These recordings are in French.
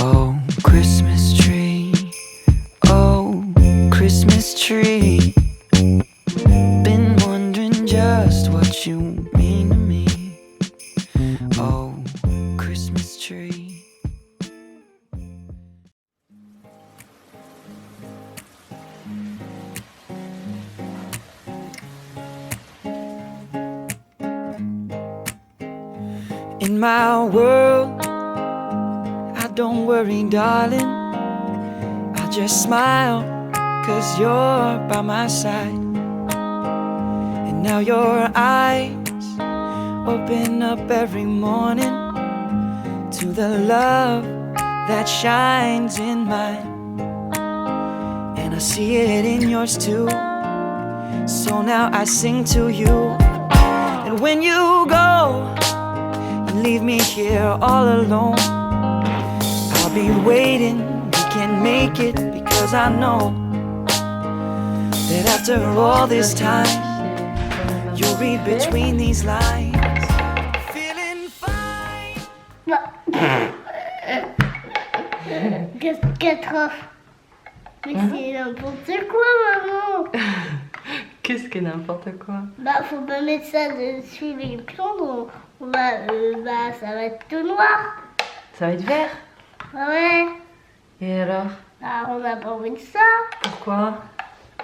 Oh, Christmas tree, oh, Christmas tree. Been wondering just what you mean to me. Oh, Christmas tree. In my world, I don't worry, darling. I just smile, 'cause you're by my side. And now your eyes open up every morning to the love that shines in mine. And I see it in yours too. So now I sing to you. And when you go and leave me here all alone, I'll be waiting, we can make it, because I know that after all this time, you'll read between these lines. Feeling fine. Qu'est-ce qu'elle t'offre? Mais c'est n'importe quoi, maman. Qu'est-ce que n'importe quoi? Bah, faut pas mettre ça dessus les plantes. Ça va être tout noir. Ça va être vert? Ouais. Et alors? Ah, on n'a pas envie de ça. Pourquoi?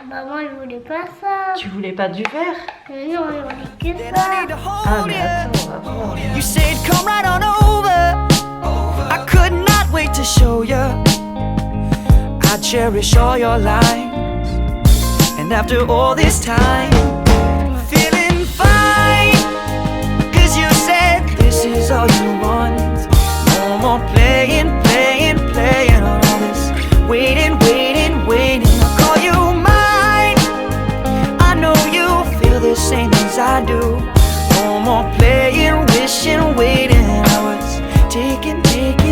Maman, il voulait pas ça. Tu voulais pas du vert? Mais non, il voulait que ça. Ah mais attends, on va voir. You said come right on over. I could not wait to show you. I cherish all your lines. And after all this time, feeling fine, 'cause you said this is all you want. No more playing on all this. Waiting. I'll call you mine. I know you feel the same as I do. No more playing, wishing, waiting. I was taking, baby.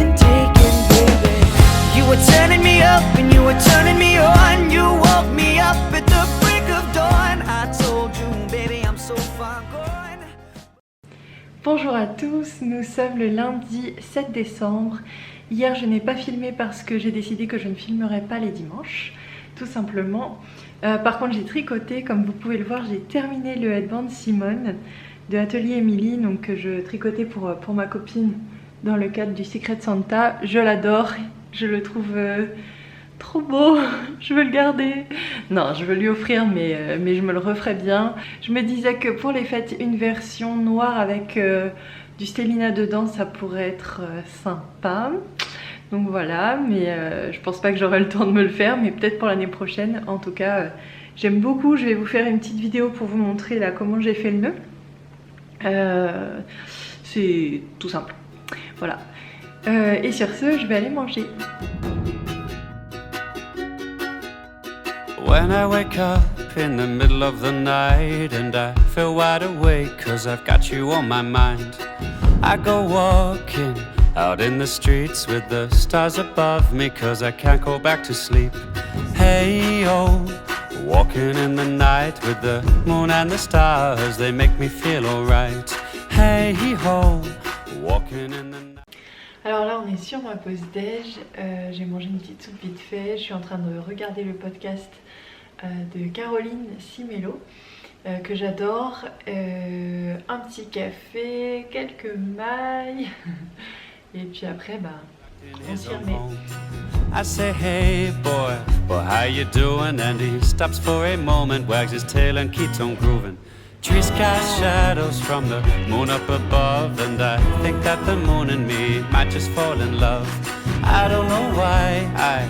You were turning me up and you were turning me on. You woke me up at the break of dawn. I told you, baby, I'm so far gone. Bonjour à tous, nous sommes le lundi 7 décembre. Hier je n'ai pas filmé parce que j'ai décidé que je ne filmerai pas les dimanches, tout simplement. Par contre j'ai tricoté, comme vous pouvez le voir, j'ai terminé le headband Simone de Atelier Emily, donc que je tricotais pour ma copine dans le cadre du Secret Santa. Je l'adore, je le trouve trop beau, je veux le garder. Non, je veux lui offrir, mais je me le referai bien. Je me disais que pour les fêtes, une version noire avec du Stellina dedans, ça pourrait être sympa. Donc voilà, mais je pense pas que j'aurai le temps de me le faire, mais peut-être pour l'année prochaine. En tout cas, j'aime beaucoup. Je vais vous faire une petite vidéo pour vous montrer là comment j'ai fait le nœud. C'est tout simple. Voilà. Et sur ce, je vais aller manger. When I wake up in the middle of the night and I feel wide awake 'cause I've got you on my mind, I go walking out in the streets with the stars above me 'cause I can't go back to sleep. Hey oh, walking in the night with the moon and the stars, they make me feel alright. Hey ho, walking in the night. Alors là on est sur ma pause déj, j'ai mangé une petite soupe vite fait, je suis en train de regarder le podcast de Caroline Simélo que j'adore, un petit café, quelques mailles et puis après bah on s'y remet. I say hey boy, how you doing? And he stops for a moment, wags his tail and keeps on grooving. Trees cast shadows from the moon up above, and I think that the moon and me might just fall in love. I don't know why I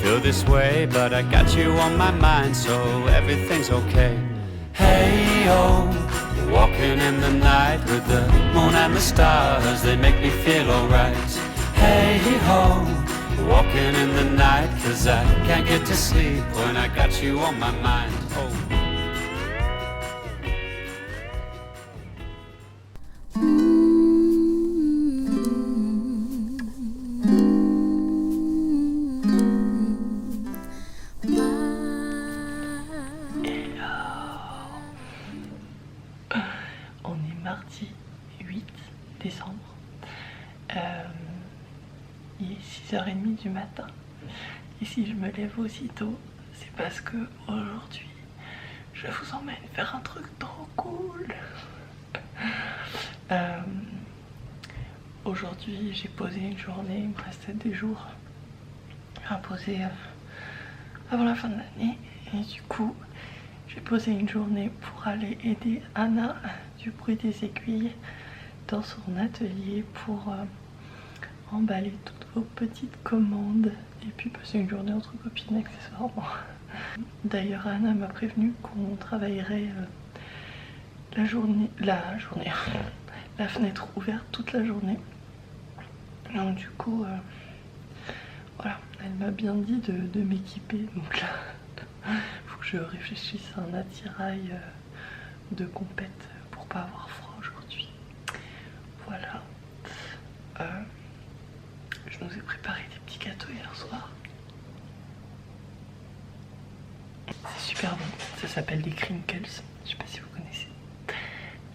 feel this way, but I got you on my mind, so everything's okay. Hey oh, walking in the night with the moon and the stars, they make me feel alright. Hey ho, walking in the night 'cause I can't get to sleep when I got you on my mind. Oh. On est mardi 8 décembre. Il est 6h30 du matin. Et si je me lève aussitôt, c'est parce que aujourd'hui, je vous emmène faire un truc trop cool. Aujourd'hui, j'ai posé une journée, il me restait des jours à poser avant la fin de l'année. Et du coup, j'ai posé une journée pour aller aider Anna du bruit des aiguilles dans son atelier pour emballer toutes vos petites commandes et puis passer une journée entre copines accessoirement. D'ailleurs, Anna m'a prévenu qu'on travaillerait la fenêtre ouverte toute la journée. Donc du coup, voilà, elle m'a bien dit de m'équiper. Donc là, faut que je réfléchisse à un attirail de compète pour pas avoir froid aujourd'hui. Voilà. Je nous ai préparé des petits gâteaux hier soir. C'est super bon, ça s'appelle des crinkles, je sais pas si vous connaissez.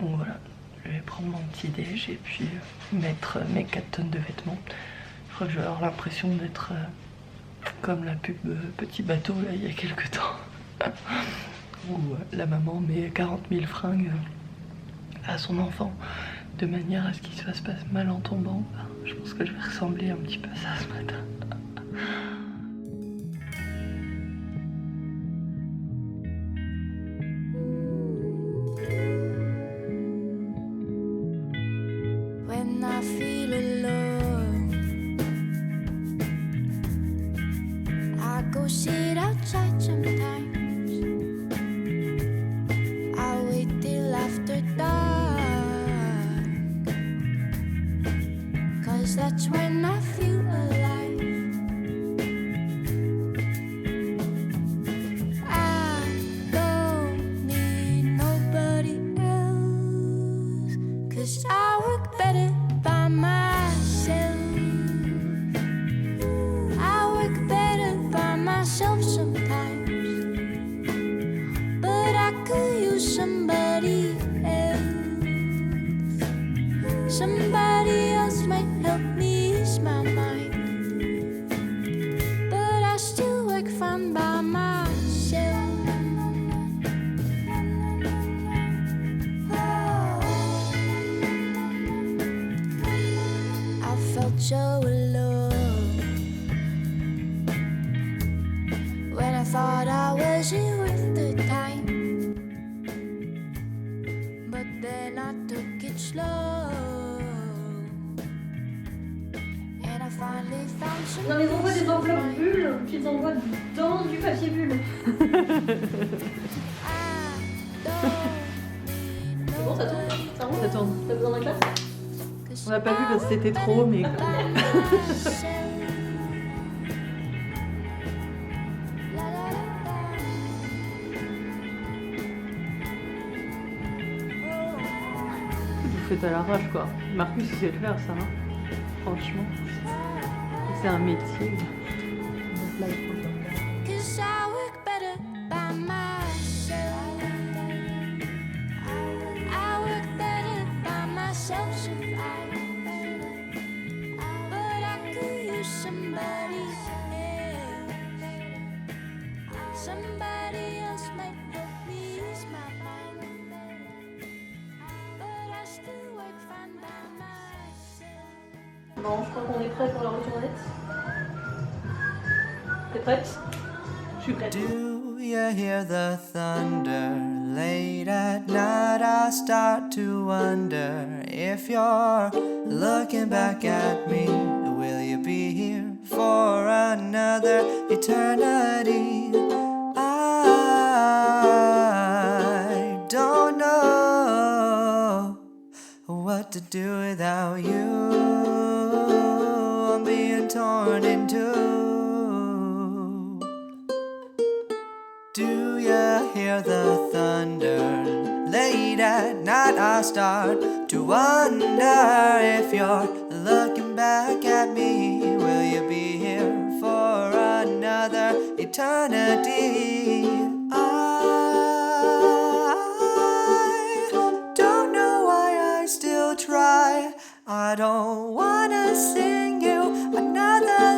Donc voilà, je vais prendre mon petit déj et puis mettre mes 4 tonnes de vêtements. Je crois que je vais avoir l'impression d'être comme la pub Petit Bateau là il y a quelques temps. Où la maman met 40 000 fringues à son enfant de manière à ce qu'il se fasse pas mal en tombant. Je pense que je vais ressembler un petit peu à ça ce matin. When I feel alone, I go sit outside sometimes. I wait till after dark, 'cause that's when I feel alive. I don't need nobody else, 'cause I work better by myself. I work better by myself sometimes, but I could use somebody else. Somebody else might help me ease my mind, but I still work fine by myself. I felt so alone when I thought I wasn't worth the time, but then I took it slow and I finally found some. Non mais ils envoient des peace of enveloppes mind. bulles qu'ils envoient dans du papier bulle. C'est bon, ça tourne? Ça roule? Ça tourne. T'as besoin d'un classe? On l'a pas vu parce que c'était trop, mais vous faites à l'arrache quoi. Marcus il sait le faire ça, hein. Franchement. C'est un métier. Cause I work better by myself. I work better by myself sometimes, but I could use somebody else. Somebody else might help me ease my mind, but I still work fine by myself. Bon, je crois qu'on est prêt pour la retournette. T'es prête? Je suis prête. Do you hear the thunder? Late at night I start to wonder if you're looking back at me. Will you be here for another eternity? I don't know what to do without you. I'm being torn in two. Do you hear the thunder? Late at night I start to wonder if you're looking back at me. Will you be here for another eternity? I don't know why I still try. I don't wanna sing you another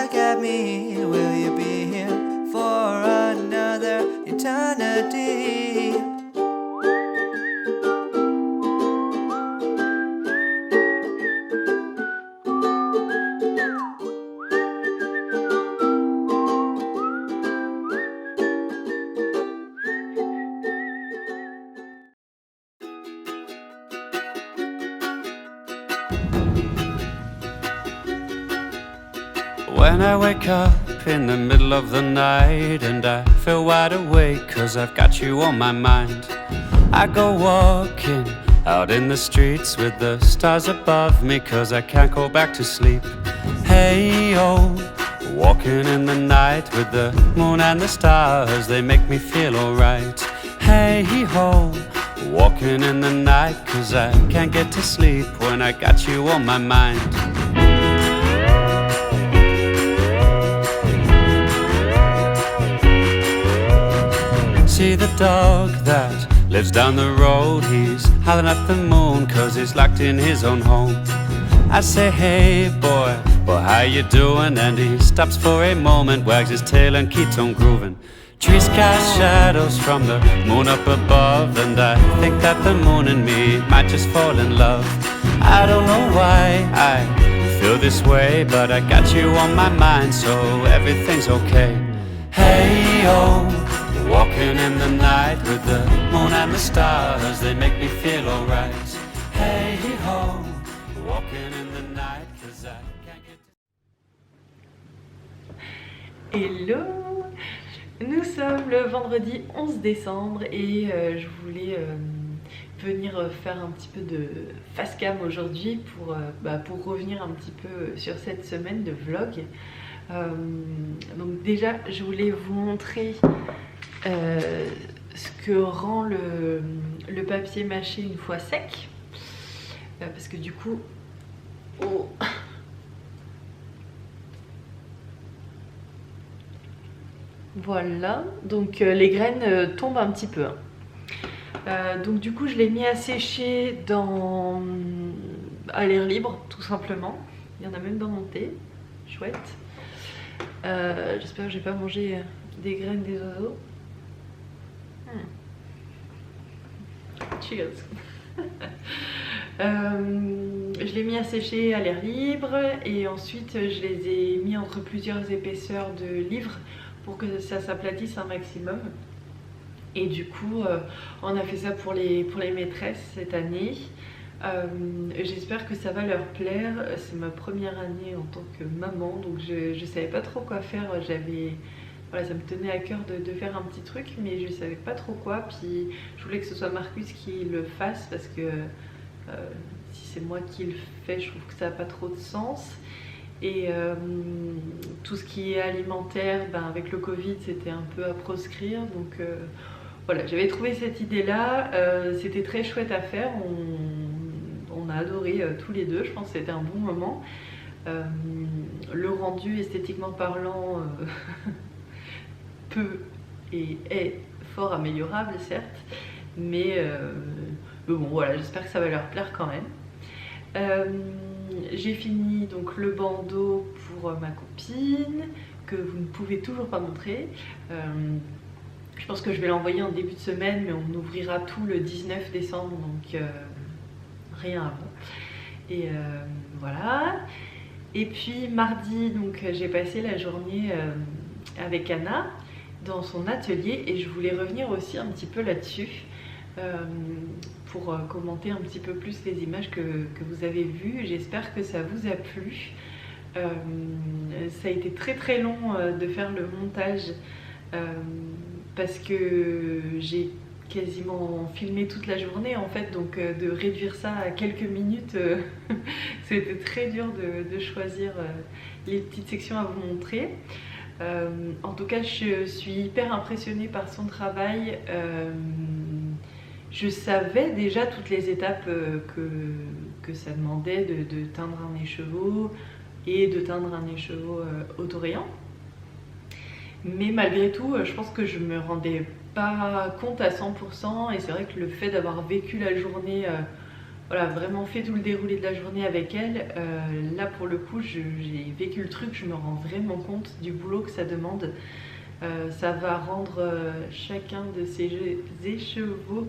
back at me? Will you be here for another eternity? When I wake up in the middle of the night and I feel wide awake 'cause I've got you on my mind, I go walking out in the streets with the stars above me 'cause I can't go back to sleep. Hey oh, walking in the night with the moon and the stars, they make me feel alright. Hey ho, walking in the night 'cause I can't get to sleep when I got you on my mind. See the dog that lives down the road, he's howling at the moon 'cause he's locked in his own home. I say, hey boy, how you doing? And he stops for a moment, wags his tail and keeps on grooving. Trees cast shadows from the moon up above, and I think that the moon and me might just fall in love. I don't know why I feel this way, but I got you on my mind, so everything's okay. Hey oh, walking in the night with the moon and the stars, they make me feel alright. Hey ho, walking in the night 'cause I can't get to... Hello! Nous sommes le vendredi 11 décembre et je voulais venir faire un petit peu de face cam aujourd'hui pour revenir un petit peu sur cette semaine de vlog. Donc déjà, je voulais vous montrer ce que rend le papier mâché une fois sec, parce que du coup voilà, donc les graines tombent un petit peu, donc du coup je l'ai mis à sécher à l'air libre tout simplement. Il y en a même dans mon thé, chouette. J'espère que j'ai pas mangé des graines des oiseaux. Cheers. Je l'ai mis à sécher à l'air libre et ensuite je les ai mis entre plusieurs épaisseurs de livre pour que ça s'aplatisse un maximum. Et du coup on a fait ça pour les maîtresses cette année. J'espère que ça va leur plaire. C'est ma première année en tant que maman, donc je savais pas trop quoi faire. Voilà, ça me tenait à cœur de faire un petit truc, mais je savais pas trop quoi. Puis je voulais que ce soit Marcus qui le fasse parce que si c'est moi qui le fais, je trouve que ça n'a pas trop de sens. Et tout ce qui est alimentaire, avec le Covid, c'était un peu à proscrire. Donc voilà, j'avais trouvé cette idée-là. C'était très chouette à faire. On a adoré tous les deux. Je pense que c'était un bon moment. Le rendu, esthétiquement parlant, peut et est fort améliorable, certes. Mais bon, voilà, j'espère que ça va leur plaire quand même. J'ai fini donc le bandeau pour ma copine, que vous ne pouvez toujours pas montrer. Je pense que je vais l'envoyer en début de semaine, mais on ouvrira tout le 19 décembre, donc rien avant. Et voilà. Et puis mardi, donc j'ai passé la journée avec Anna dans son atelier et je voulais revenir aussi un petit peu là-dessus pour commenter un petit peu plus les images que vous avez vues. J'espère que ça vous a plu. Ça a été très très long de faire le montage parce que j'ai quasiment filmé toute la journée en fait, donc de réduire ça à quelques minutes, c'était très dur de choisir les petites sections à vous montrer. En tout cas, je suis hyper impressionnée par son travail. Je savais déjà toutes les étapes que ça demandait de teindre un écheveau et de teindre un écheveau autorayant. Mais malgré tout, je pense que je me rendais pas compte à 100%, et c'est vrai que le fait d'avoir vécu la journée voilà, vraiment fait tout le déroulé de la journée avec elle. Là pour le coup j'ai vécu le truc, je me rends vraiment compte du boulot que ça demande. Ça va rendre chacun de ces écheveaux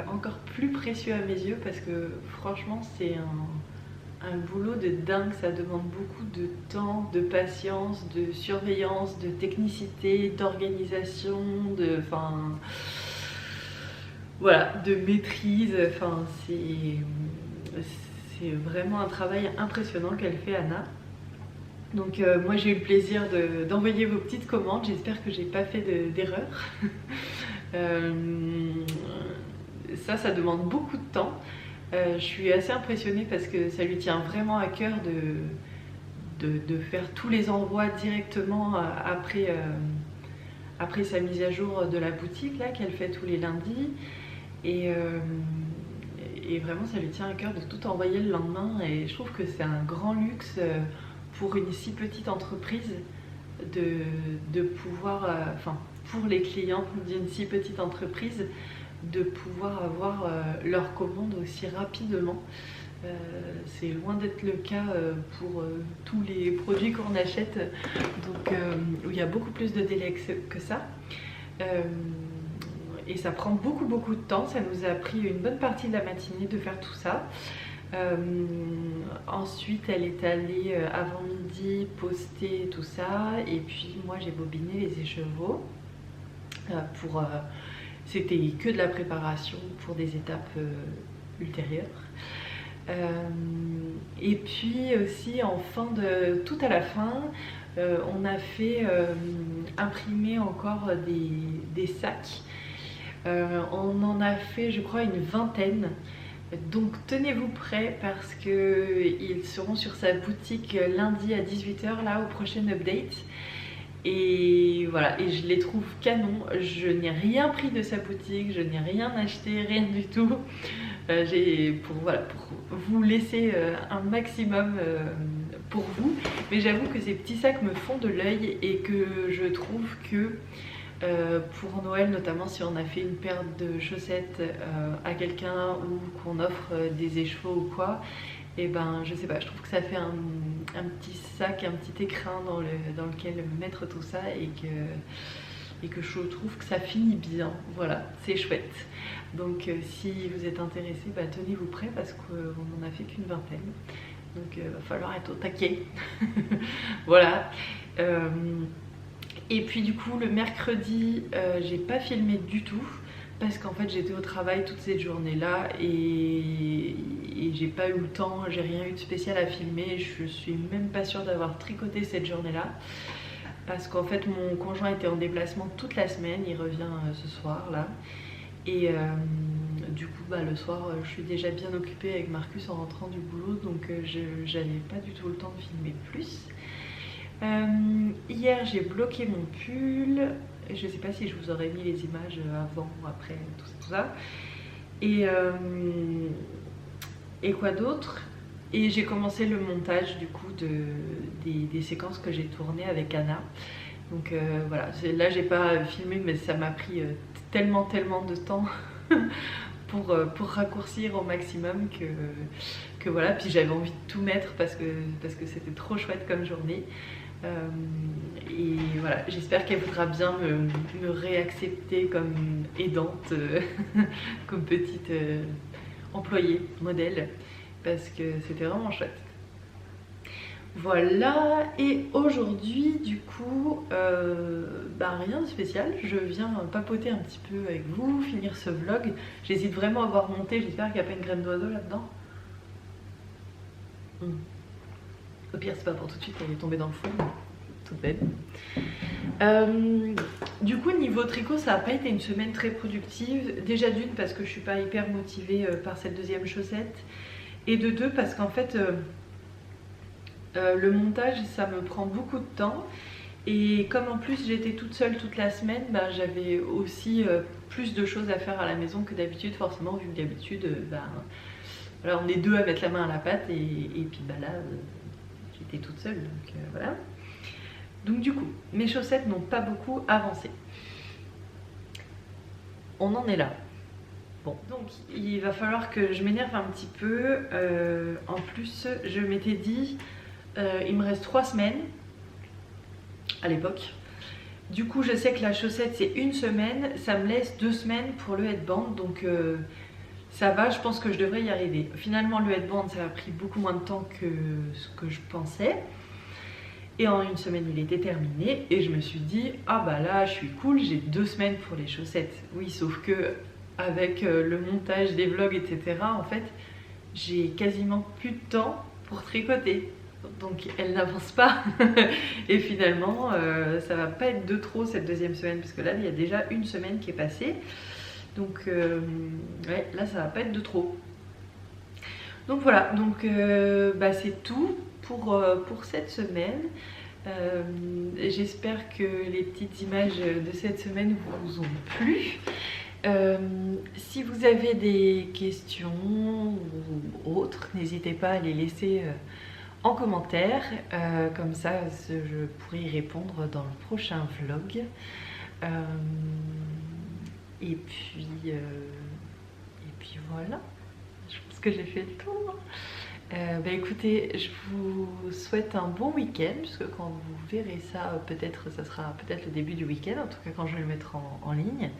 encore plus précieux à mes yeux parce que franchement c'est un boulot de dingue, ça demande beaucoup de temps, de patience, de surveillance, de technicité, d'organisation, voilà, de maîtrise. Enfin, c'est vraiment un travail impressionnant qu'elle fait, Anna. Donc moi j'ai eu le plaisir d'envoyer vos petites commandes, j'espère que j'ai pas fait d'erreur. Ça demande beaucoup de temps. Je suis assez impressionnée parce que ça lui tient vraiment à cœur de faire tous les envois directement après sa mise à jour de la boutique là qu'elle fait tous les lundis. Et vraiment ça lui tient à cœur de tout envoyer le lendemain et je trouve que c'est un grand luxe pour une si petite entreprise de pouvoir, enfin pour les clients d'une si petite entreprise, de pouvoir avoir leurs commandes aussi rapidement. C'est loin d'être le cas pour tous les produits qu'on achète, donc où il y a beaucoup plus de délai que ça. Et ça prend beaucoup de temps, ça nous a pris une bonne partie de la matinée de faire tout ça. Ensuite elle est allée avant midi poster tout ça et puis moi j'ai bobiné les écheveaux c'était que de la préparation pour des étapes ultérieures. Et puis aussi tout à la fin, on a fait imprimer encore des sacs. On en a fait je crois une vingtaine. Donc tenez-vous prêts parce qu'ils seront sur sa boutique lundi à 18 h là au prochain update. Et voilà, et je les trouve canon. Je n'ai rien pris de sa boutique, je n'ai rien acheté, rien du tout. Pour vous laisser un maximum pour vous. Mais j'avoue que ces petits sacs me font de l'œil et que je trouve que pour Noël notamment, si on a fait une paire de chaussettes à quelqu'un ou qu'on offre des écheveaux ou quoi, et ben je sais pas, je trouve que ça fait un petit sac, un petit écrin dans lequel mettre tout ça et que je trouve que ça finit bien. Voilà, c'est chouette. Donc si vous êtes intéressés, bah, tenez-vous prêts parce qu'on n'en a fait qu'une vingtaine. Donc va falloir être au taquet. Voilà. Et puis du coup le mercredi j'ai pas filmé du tout parce qu'en fait j'étais au travail toute cette journée là et j'ai pas eu le temps, j'ai rien eu de spécial à filmer. Je suis même pas sûre d'avoir tricoté cette journée là parce qu'en fait mon conjoint était en déplacement toute la semaine, il revient ce soir là et du coup bah, le soir je suis déjà bien occupée avec Marcus en rentrant du boulot, donc j'avais pas du tout le temps de filmer plus. Hier j'ai bloqué mon pull, je sais pas si je vous aurais mis les images avant ou après, tout ça. Et quoi d'autre? Et j'ai commencé le montage du coup des séquences que j'ai tournées avec Anna. Donc voilà, là j'ai pas filmé mais ça m'a pris tellement de temps pour raccourcir au maximum que voilà. Puis j'avais envie de tout mettre parce que c'était trop chouette comme journée. Et voilà, j'espère qu'elle voudra bien me réaccepter comme aidante, comme petite employée modèle, parce que c'était vraiment chouette. Voilà, et aujourd'hui du coup bah, rien de spécial, je viens papoter un petit peu avec vous, finir ce vlog. J'hésite vraiment à voir monter, j'espère qu'il n'y a pas une graine d'oiseau là-dedans. Au pire c'est pas pour tout de suite, elle est tombée dans le fond, toute belle. Du coup niveau tricot ça n'a pas été une semaine très productive. Déjà d'une parce que je suis pas hyper motivée par cette deuxième chaussette, et de deux parce qu'en fait le montage ça me prend beaucoup de temps, et comme en plus j'étais toute seule toute la semaine, bah, j'avais aussi plus de choses à faire à la maison que d'habitude, forcément, vu que d'habitude bah, voilà, on est deux à mettre la main à la pâte, et puis bah là j'étais toute seule, donc voilà. Donc du coup mes chaussettes n'ont pas beaucoup avancé. On en est là. Bon, donc il va falloir que je m'énerve un petit peu. En plus, je m'étais dit, il me reste 3 semaines à l'époque. Du coup, je sais que la chaussette c'est 1 semaine, ça me laisse 2 semaines pour le headband, donc ça va, je pense que je devrais y arriver. Finalement, le headband ça a pris beaucoup moins de temps que ce que je pensais. Et en 1 semaine, il était terminé et je me suis dit, ah bah là, je suis cool, j'ai 2 semaines pour les chaussettes. Oui, sauf que avec le montage des vlogs, etc., en fait, j'ai quasiment plus de temps pour tricoter. Donc elle n'avance pas et finalement ça va pas être de trop cette 2e semaine parce que là il y a déjà 1 semaine qui est passée, donc ouais, là ça va pas être de trop. Donc voilà, donc bah, c'est tout pour cette semaine. J'espère que les petites images de cette semaine vous ont plu. Si vous avez des questions ou autres, n'hésitez pas à les laisser en commentaire, comme ça je pourrai y répondre dans le prochain vlog. Et puis voilà, je pense que j'ai fait le tour. Bah écoutez, je vous souhaite un bon week-end, puisque quand vous verrez ça, peut-être ça sera peut-être le début du week-end, en tout cas quand je vais le mettre en ligne.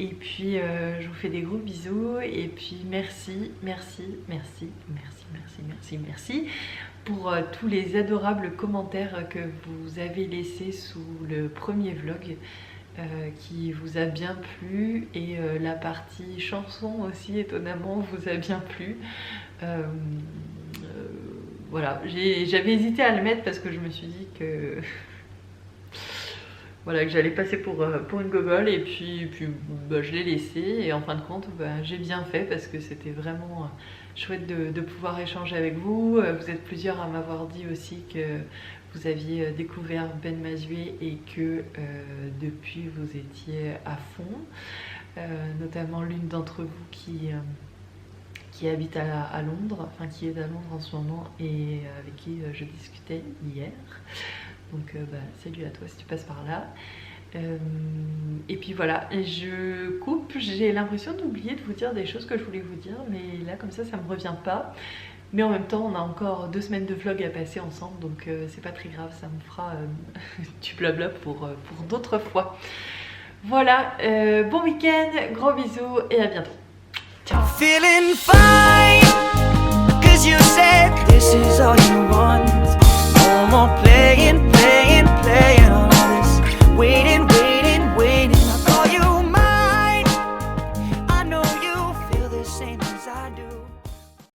Et puis je vous fais des gros bisous et puis merci pour tous les adorables commentaires que vous avez laissés sous le premier vlog qui vous a bien plu, et la partie chanson aussi étonnamment vous a bien plu. Voilà, j'avais hésité à le mettre parce que je me suis dit que voilà, que j'allais passer pour une gogole, et puis bah, je l'ai laissé, et en fin de compte bah, j'ai bien fait parce que c'était vraiment chouette de pouvoir échanger avec vous. Vous êtes plusieurs à m'avoir dit aussi que vous aviez découvert Ben Mazué et que depuis vous étiez à fond, notamment l'une d'entre vous qui habite à Londres, enfin qui est à Londres en ce moment et avec qui je discutais hier. Donc bah, salut à toi si tu passes par là. Et puis voilà, je coupe, j'ai l'impression d'oublier de vous dire des choses que je voulais vous dire, mais là comme ça me revient pas. Mais en même temps on a encore 2 semaines de vlog à passer ensemble, donc c'est pas très grave, ça me fera du blabla pour d'autres fois. Voilà, bon week-end, gros bisous et à bientôt. Ciao. Feeling fine, 'cause you said this is all you